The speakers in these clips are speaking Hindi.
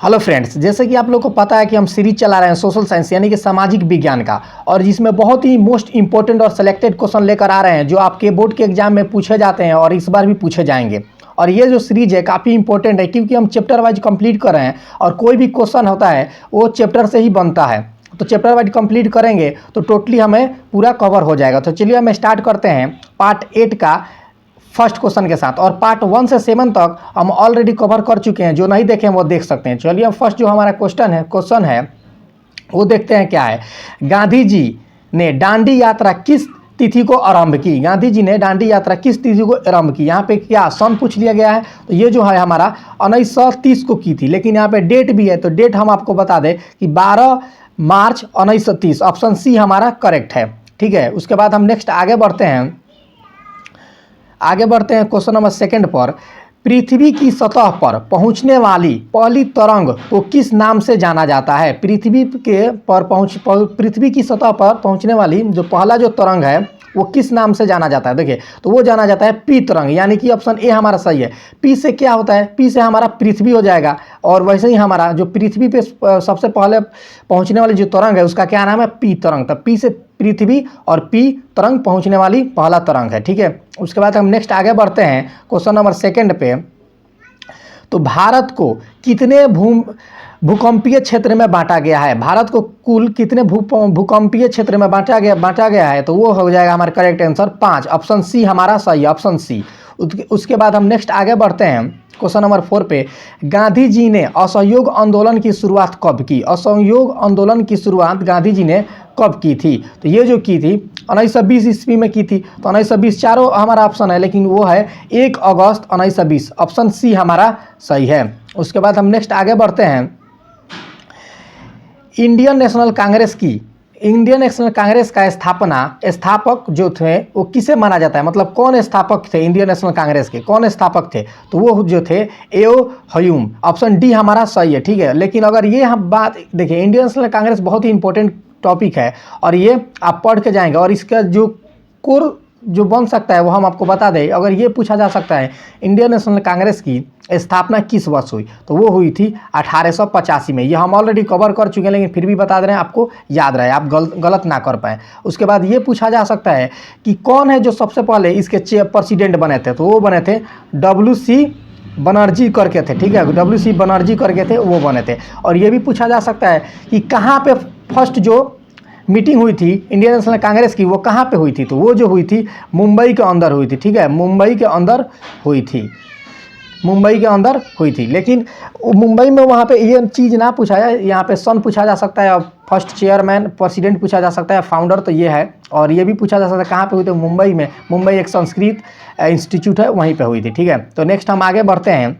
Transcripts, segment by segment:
हेलो फ्रेंड्स, जैसे कि आप लोग को पता है कि हम सीरीज चला रहे हैं सोशल साइंस यानी कि सामाजिक विज्ञान का, और जिसमें बहुत ही मोस्ट इंपॉर्टेंट और सेलेक्टेड क्वेश्चन लेकर आ रहे हैं जो आपके बोर्ड के एग्जाम में पूछे जाते हैं और इस बार भी पूछे जाएंगे। और ये जो सीरीज है काफ़ी इंपॉर्टेंट है क्योंकि हम चैप्टर वाइज कंप्लीट कर रहे हैं और कोई भी क्वेश्चन होता है वो चैप्टर से ही बनता है। तो चैप्टर वाइज कंप्लीट करेंगे तो टोटली हमें पूरा कवर हो जाएगा। तो चलिए हम स्टार्ट करते हैं पार्ट 8 का फर्स्ट क्वेश्चन के साथ। और पार्ट 1 से 7 तक हम ऑलरेडी कवर कर चुके हैं, जो नहीं देखे हैं वो देख सकते हैं। चलिए हम फर्स्ट जो हमारा क्वेश्चन है वो देखते हैं क्या है। गांधी जी ने दांडी यात्रा किस तिथि को आरंभ की? गांधी जी ने दांडी यात्रा किस तिथि को आरंभ की? यहाँ पे क्या सन पूछ लिया गया है, तो ये जो है हमारा 1930 को की थी, लेकिन यहाँ पे डेट भी है तो डेट हम आपको बता दें कि 12 मार्च 1930। ऑप्शन सी हमारा करेक्ट है। ठीक है, उसके बाद हम नेक्स्ट आगे बढ़ते हैं क्वेश्चन नंबर 2 पर। पृथ्वी की सतह पर पहुंचने वाली पहली तरंग को किस नाम से जाना जाता है? पृथ्वी की सतह पर पहुंचने वाली जो पहला जो तरंग है वो किस नाम से जाना जाता है? देखिए, तो वो जाना जाता है पी तरंग, यानी कि ऑप्शन ए हमारा सही है। पी से क्या होता है? पी से हमारा पृथ्वी हो जाएगा, और वैसे ही हमारा जो पृथ्वी पे सबसे पहले पहुंचने वाली जो तरंग है उसका क्या नाम है? पी तरंग। तो पी से पृथ्वी और पी तरंग पहुंचने वाली पहला तरंग है। ठीक है, उसके बाद हम नेक्स्ट आगे बढ़ते हैं क्वेश्चन नंबर 2 पे। तो भारत को कितने भूकंपीय क्षेत्र में बांटा गया है? भारत को कुल कितने भूकंपीय क्षेत्र में बांटा गया है? तो वो हो जाएगा हमारा करेक्ट आंसर 5। ऑप्शन सी हमारा सही है, ऑप्शन सी। उसके बाद हम नेक्स्ट आगे बढ़ते हैं क्वेश्चन नंबर 4 पे। गांधी जी ने असहयोग आंदोलन की शुरुआत कब की? असहयोग आंदोलन की शुरुआत गांधी जी ने कब की थी? तो ये जो की थी 1920 ईस्वी में की थी। तो 1920 चारों हमारा ऑप्शन है, लेकिन वो है 1 अगस्त 1920। ऑप्शन सी हमारा सही है। उसके बाद हम नेक्स्ट आगे बढ़ते हैं। इंडियन नेशनल कांग्रेस का स्थापक जो थे वो किसे माना जाता है? मतलब कौन स्थापक थे इंडियन नेशनल कांग्रेस के? कौन स्थापक थे? तो वो जो थे एओ ह्यूम। ऑप्शन डी हमारा सही है। ठीक है, लेकिन अगर ये हम बात देखिए, इंडियन नेशनल कांग्रेस बहुत ही इंपॉर्टेंट टॉपिक है और ये आप पढ़ के जाएंगे, और इसका जो कोर जो बन सकता है वो हम आपको बता दें। अगर ये पूछा जा सकता है इंडियन नेशनल कांग्रेस की स्थापना किस वर्ष हुई, तो वो हुई थी 1885 में। ये हम ऑलरेडी कवर कर चुके हैं, लेकिन फिर भी बता दे रहे हैं, आपको याद रहे, आप गलत ना कर पाएँ। उसके बाद ये पूछा जा सकता है कि कौन है जो सबसे पहले इसके प्रेसिडेंट बने थे? तो वो बने थे WC बनर्जी करके थे। ठीक है, WC बनर्जी करके थे, वो बने थे। और ये भी पूछा जा सकता है कि कहाँ पे फर्स्ट जो मीटिंग हुई थी इंडियन नेशनल कांग्रेस की, वो कहाँ पे हुई थी? तो वो जो हुई थी मुंबई के अंदर हुई थी। ठीक है, मुंबई के अंदर हुई थी। लेकिन मुंबई में वहाँ पे ये चीज़ ना पूछा जाए, यहाँ पे सन पूछा जा सकता है, और फर्स्ट चेयरमैन प्रेसिडेंट पूछा जा सकता है, फाउंडर तो ये है। और ये भी पूछा जा सकता है कहाँ पे हुई थी? मुंबई में। मुंबई एक संस्कृत इंस्टीट्यूट है, वहीं पे हुई थी। ठीक है, तो नेक्स्ट हम आगे बढ़ते हैं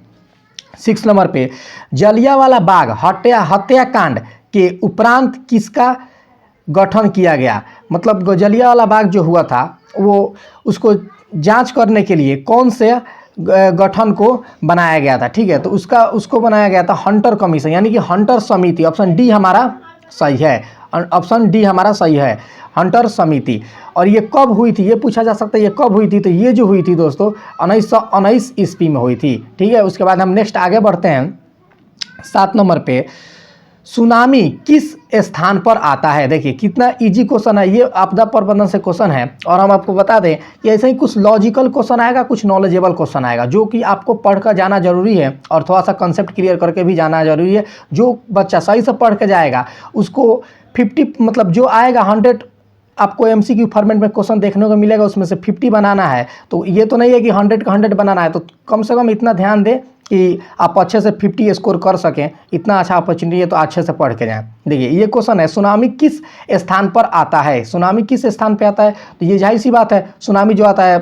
6 नंबर पे। जलियांवाला बाग हत्याकांड के उपरांत किसका गठन किया गया? मतलब जलियांवाला बाग जो हुआ था वो उसको जांच करने के लिए कौन से गठन को बनाया गया था? ठीक है, तो उसको बनाया गया था हंटर कमीशन, यानी कि हंटर समिति। ऑप्शन डी हमारा सही है, हंटर समिति। और ये कब हुई थी? ये पूछा जा सकता है ये कब हुई थी? तो ये जो हुई थी दोस्तों 1919 ईस्वी में हुई थी। ठीक है, उसके बाद हम नेक्स्ट आगे बढ़ते हैं 7 नंबर पे। सुनामी किस स्थान पर आता है? देखिए कितना इजी क्वेश्चन है, ये आपदा प्रबंधन से क्वेश्चन है। और हम आपको बता दें कि ऐसे ही कुछ लॉजिकल क्वेश्चन आएगा, कुछ नॉलेजेबल क्वेश्चन आएगा, जो कि आपको पढ़कर जाना जरूरी है और थोड़ा सा कंसेप्ट क्लियर करके भी जाना जरूरी है। जो बच्चा सही से पढ़ के जाएगा उसको 50 मतलब जो आएगा 100 आपको MCQ फॉर्मेट में क्वेश्चन देखने को मिलेगा, उसमें से 50 बनाना है। तो ये तो नहीं है कि 100 का 100 बनाना है, तो कम से कम इतना ध्यान दें कि आप अच्छे से 50 स्कोर कर सकें। इतना अच्छा अपॉर्चुनिटी है, तो अच्छे से पढ़ के जाएं। देखिए ये क्वेश्चन है, सुनामी किस स्थान पर आता है? सुनामी किस स्थान पे आता है? तो ये जाहिर सी बात है, सुनामी जो आता है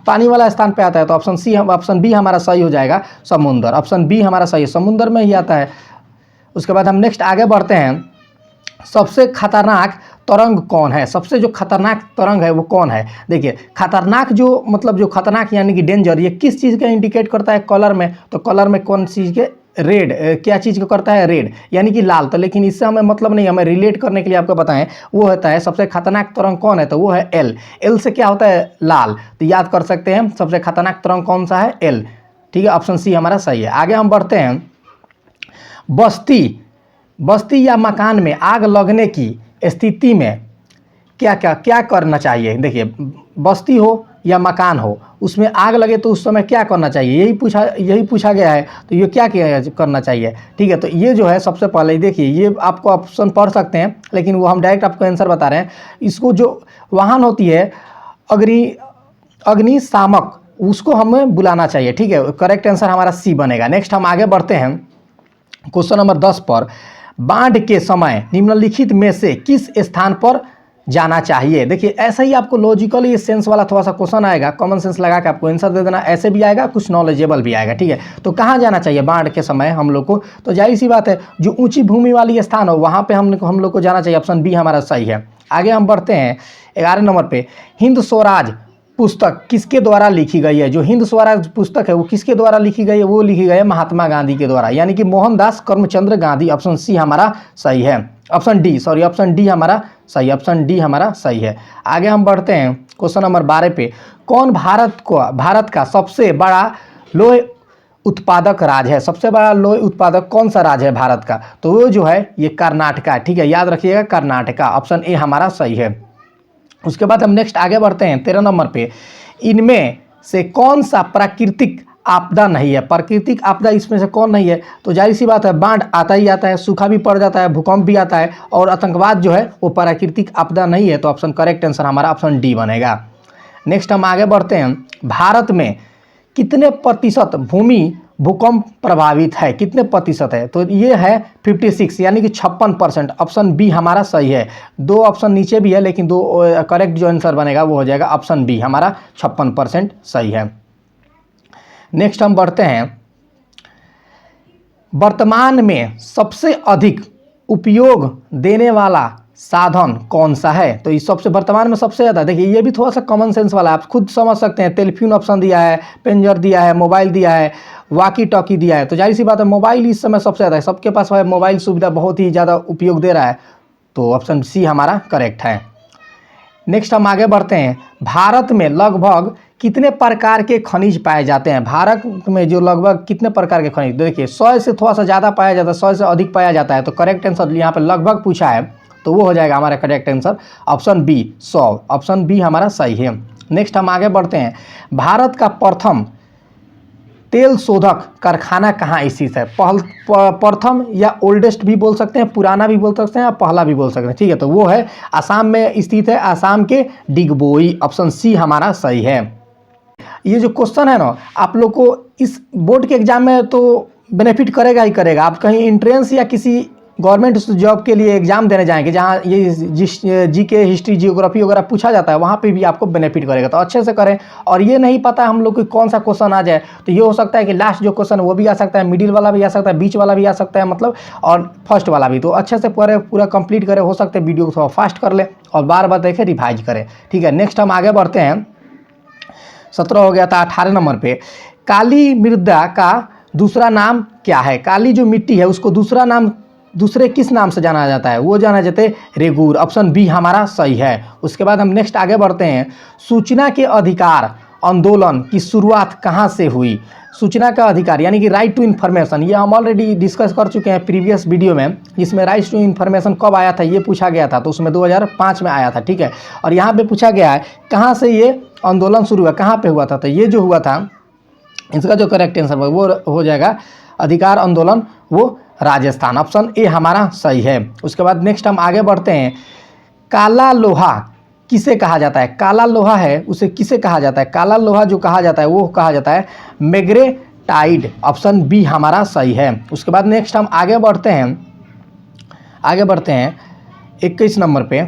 पानी वाला स्थान पे आता है। तो ऑप्शन बी हमारा सही हो जाएगा, समुद्र। ऑप्शन बी हमारा सही है, समुद्र में ही आता है। उसके बाद हम नेक्स्ट आगे बढ़ते हैं। सबसे खतरनाक तरंग कौन है? सबसे जो खतरनाक तरंग है वो कौन है? देखिए खतरनाक जो मतलब जो खतरनाक यानी कि डेंजर, ये किस चीज़ का इंडिकेट करता है कलर में? तो कलर में कौन चीज़ के? रेड। क्या चीज़ को करता है? रेड, यानी कि लाल। तो लेकिन इससे हमें मतलब नहीं, हमें रिलेट करने के लिए आपको बताएं, वो होता है सबसे खतरनाक तरंग कौन है? तो वो है एल। एल से क्या होता है? लाल। तो याद कर सकते हैं सबसे खतरनाक तरंग कौन सा है? एल। ठीक है, ऑप्शन सी हमारा सही है। आगे हम बढ़ते हैं बस्ती या मकान में आग लगने की स्थिति में क्या करना चाहिए। देखिए, बस्ती हो या मकान हो, उसमें आग लगे तो उस समय क्या करना चाहिए, यही पूछा गया है। तो ये क्या करना चाहिए, ठीक है। तो ये जो है सबसे पहले देखिए, ये आपको ऑप्शन पढ़ सकते हैं, लेकिन वो हम डायरेक्ट आपको आंसर बता रहे हैं। इसको जो वाहन होती है अग्निशामक, उसको हमें बुलाना चाहिए, ठीक है। करेक्ट आंसर हमारा सी बनेगा। नेक्स्ट हम आगे बढ़ते हैं क्वेश्चन नंबर 10 पर। बाढ़ के समय निम्नलिखित में से किस स्थान पर जाना चाहिए। देखिए, ऐसा ही आपको लॉजिकली सेंस वाला थोड़ा सा क्वेश्चन आएगा, कॉमन सेंस लगा के आपको आंसर दे देना। ऐसे भी आएगा, कुछ नॉलेजेबल भी आएगा, ठीक है। तो कहाँ जाना चाहिए बाढ़ के समय हम लोग को, तो जाहिर सी बात है जो ऊंची भूमि वाली स्थान हो वहाँ पे हम लोग को जाना चाहिए। ऑप्शन बी हमारा सही है। आगे हम बढ़ते हैं 11 नंबर पे। हिंद स्वराज पुस्तक किसके द्वारा लिखी गई है। जो हिंद स्वराज पुस्तक है वो किसके द्वारा लिखी गई है, वो लिखी गई है महात्मा गांधी के द्वारा, यानी कि मोहनदास करमचंद्र गांधी। ऑप्शन सी हमारा सही है। ऑप्शन डी हमारा सही, ऑप्शन डी हमारा सही है। आगे हम बढ़ते हैं क्वेश्चन नंबर 12 पे। कौन भारत का सबसे बड़ा लोह उत्पादक राज्य है। सबसे बड़ा लोह उत्पादक कौन सा राज्य है भारत का, तो वो जो है ये कर्नाटका, ठीक है, याद रखिएगा कर्नाटका। ऑप्शन ए हमारा सही है। उसके बाद हम नेक्स्ट आगे बढ़ते हैं 13 नंबर पे। इनमें से कौन सा प्राकृतिक आपदा नहीं है। प्राकृतिक आपदा इसमें से कौन नहीं है, तो जाहिर सी बात है बाढ़ आता ही आता है, सूखा भी पड़ जाता है, भूकंप भी आता है, और आतंकवाद जो है वो प्राकृतिक आपदा नहीं है। तो ऑप्शन करेक्ट आंसर हमारा ऑप्शन डी बनेगा। नेक्स्ट हम आगे बढ़ते हैं। भारत में कितने प्रतिशत भूमि भूकंप प्रभावित है, कितने प्रतिशत है, तो ये है 56, यानी कि 56%। ऑप्शन बी हमारा सही है। दो ऑप्शन नीचे भी है, लेकिन दो करेक्ट जो आंसर बनेगा वो हो जाएगा ऑप्शन बी हमारा 56% सही है। नेक्स्ट हम बढ़ते हैं। वर्तमान में सबसे अधिक उपयोग देने वाला साधन कौन सा है, तो इस सबसे वर्तमान में सबसे ज़्यादा, देखिए ये भी थोड़ा सा कॉमन सेंस वाला है, आप खुद समझ सकते हैं। टेलीफोन ऑप्शन दिया है, पेंजर दिया है, मोबाइल दिया है, वाकी टॉकी दिया है, तो जाहिर सी बात है मोबाइल इस समय सबसे ज़्यादा है, सबके पास है मोबाइल सुविधा, बहुत ही ज़्यादा उपयोग दे रहा है। तो ऑप्शन सी हमारा करेक्ट है। नेक्स्ट हम आगे बढ़ते हैं। भारत में लगभग कितने प्रकार के खनिज पाए जाते हैं। भारत में जो लगभग कितने प्रकार के खनिज, देखिए 100 से थोड़ा सा ज़्यादा पाया जाता है, 100 से अधिक पाया जाता है। तो करेक्ट आंसर यहाँ पर लगभग पूछा है, तो वो हो जाएगा हमारा correct answer option B 100। Option B हमारा सही है। नेक्स्ट हम आगे बढ़ते हैं। भारत का प्रथम तेल शोधक कारखाना कहाँ स्थित है। प्रथम या ओल्डेस्ट भी बोल सकते हैं, पुराना भी बोल सकते हैं, या पहला भी बोल सकते हैं, ठीक है। तो वो है आसाम में स्थित है, आसाम के डिगबोई। ऑप्शन सी हमारा सही है। ये जो क्वेश्चन है ना, आप लोग को इस बोर्ड के एग्जाम में तो बेनिफिट करेगा ही करेगा। आप कहीं एंट्रेंस या किसी गवर्नमेंट जॉब के लिए एग्जाम देने जाएंगे जहाँ ये जीके, हिस्ट्री, जियोग्राफी वगैरह पूछा जाता है, वहाँ पे भी आपको बेनिफिट करेगा। तो अच्छे से करें। और ये नहीं पता हम लोग को कौन सा क्वेश्चन आ जाए, तो ये हो सकता है कि लास्ट जो क्वेश्चन वो भी आ सकता है, मिडिल वाला भी आ सकता है, बीच वाला भी आ सकता है, मतलब और फर्स्ट वाला भी। तो अच्छे से पूरा कंप्लीट करें। हो सकता है वीडियो को थोड़ा फास्ट कर ले और बार बार देखें, रिवाइज करें, ठीक है। नेक्स्ट हम आगे बढ़ते हैं। 17 हो गया था। 18 नंबर पे। काली मृदा का दूसरा नाम क्या है। काली जो मिट्टी है उसको दूसरे किस नाम से जाना जाता है, वो जाना जाता है रेगूर। ऑप्शन बी हमारा सही है। उसके बाद हम नेक्स्ट आगे बढ़ते हैं। सूचना के अधिकार आंदोलन की शुरुआत कहाँ से हुई। सूचना का अधिकार यानी कि राइट टू इन्फॉर्मेशन, ये हम ऑलरेडी डिस्कस कर चुके हैं प्रीवियस वीडियो में, जिसमें राइट टू इन्फॉर्मेशन कब आया था ये पूछा गया था। तो उसमें 2005 में आया था, ठीक है। और यहाँ पे पूछा गया है कहाँ से ये आंदोलन शुरू हुआ, कहाँ पे हुआ था, तो ये जो हुआ था इसका जो करेक्ट आंसर वो हो जाएगा अधिकार आंदोलन, वो राजस्थान। ऑप्शन ए हमारा सही है। उसके बाद नेक्स्ट हम आगे बढ़ते हैं। काला लोहा किसे कहा जाता है। काला लोहा है उसे किसे कहा जाता है। काला लोहा जो कहा जाता है वो कहा जाता है मैग्नेटाइट। ऑप्शन बी हमारा सही है। उसके बाद नेक्स्ट हम आगे बढ़ते हैं 21 नंबर पे।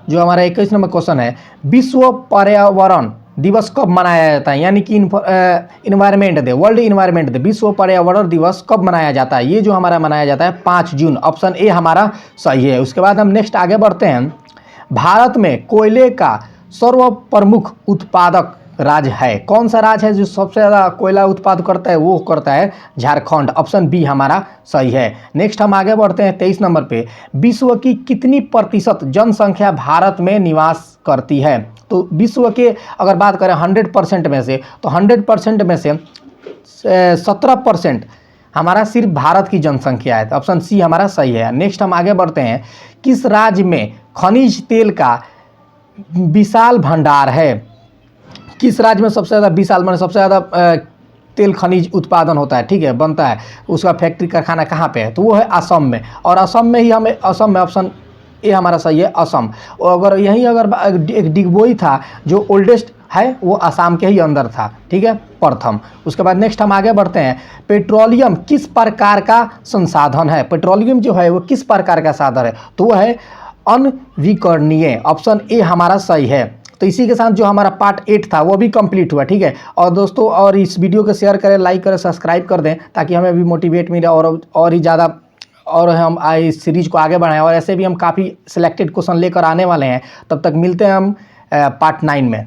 जो हमारा 21 नंबर क्वेश्चन है, विश्व पर्यावरण दिवस कब मनाया जाता है, यानी कि environment day, world environment day, विश्व पर्यावरण दिवस कब मनाया जाता है। ये जो हमारा मनाया जाता है 5 जून। ऑप्शन ए हमारा सही है। उसके बाद हम नेक्स्ट आगे बढ़ते हैं। भारत में कोयले का सर्व प्रमुख उत्पादक राज्य है। कौन सा राज्य है जो सबसे ज़्यादा कोयला उत्पादन करता है, वो करता है झारखंड। ऑप्शन बी हमारा सही है। नेक्स्ट हम आगे बढ़ते हैं 23 नंबर पे। विश्व की कितनी प्रतिशत जनसंख्या भारत में निवास करती है। तो विश्व के अगर बात करें 100% में से, तो 100% में से 17% हमारा सिर्फ भारत की जनसंख्या है, तो ऑप्शन सी हमारा सही है। नेक्स्ट हम आगे बढ़ते हैं, किस राज्य में खनिज तेल का विशाल भंडार है? किस राज्य में सबसे ज़्यादा विशाल माने सबसे ज़्यादा तेल खनिज उत्पादन होता है, ठीक है, बनता है, उसका फैक्ट्री कारखाना कहाँ पे है? तो वो है असम में। और असम में ही हमें, असम में ऑप्शन ए हमारा सही है, असम। और अगर यहीं अगर एक डिगबोई था जो ओल्डेस्ट है, वो असम के ही अंदर था, ठीक है, प्रथम। उसके बाद नेक्स्ट हम आगे बढ़ते हैं, पेट्रोलियम किस प्रकार का संसाधन है? पेट्रोलियम जो है वो किस प्रकार का साधन है? तो वो है अनविकरणीय। ऑप्शन ए हमारा सही है। तो इसी के साथ जो हमारा पार्ट 8 था वो भी कंप्लीट हुआ, ठीक है। और दोस्तों, और इस वीडियो को शेयर करें, लाइक करें, सब्सक्राइब कर दें, ताकि हमें भी मोटिवेट मिले और ही ज़्यादा, और हम इस सीरीज को आगे बढ़ाएं। और ऐसे भी हम काफ़ी सिलेक्टेड क्वेश्चन लेकर आने वाले हैं। तब तक मिलते हैं हम पार्ट 9 में।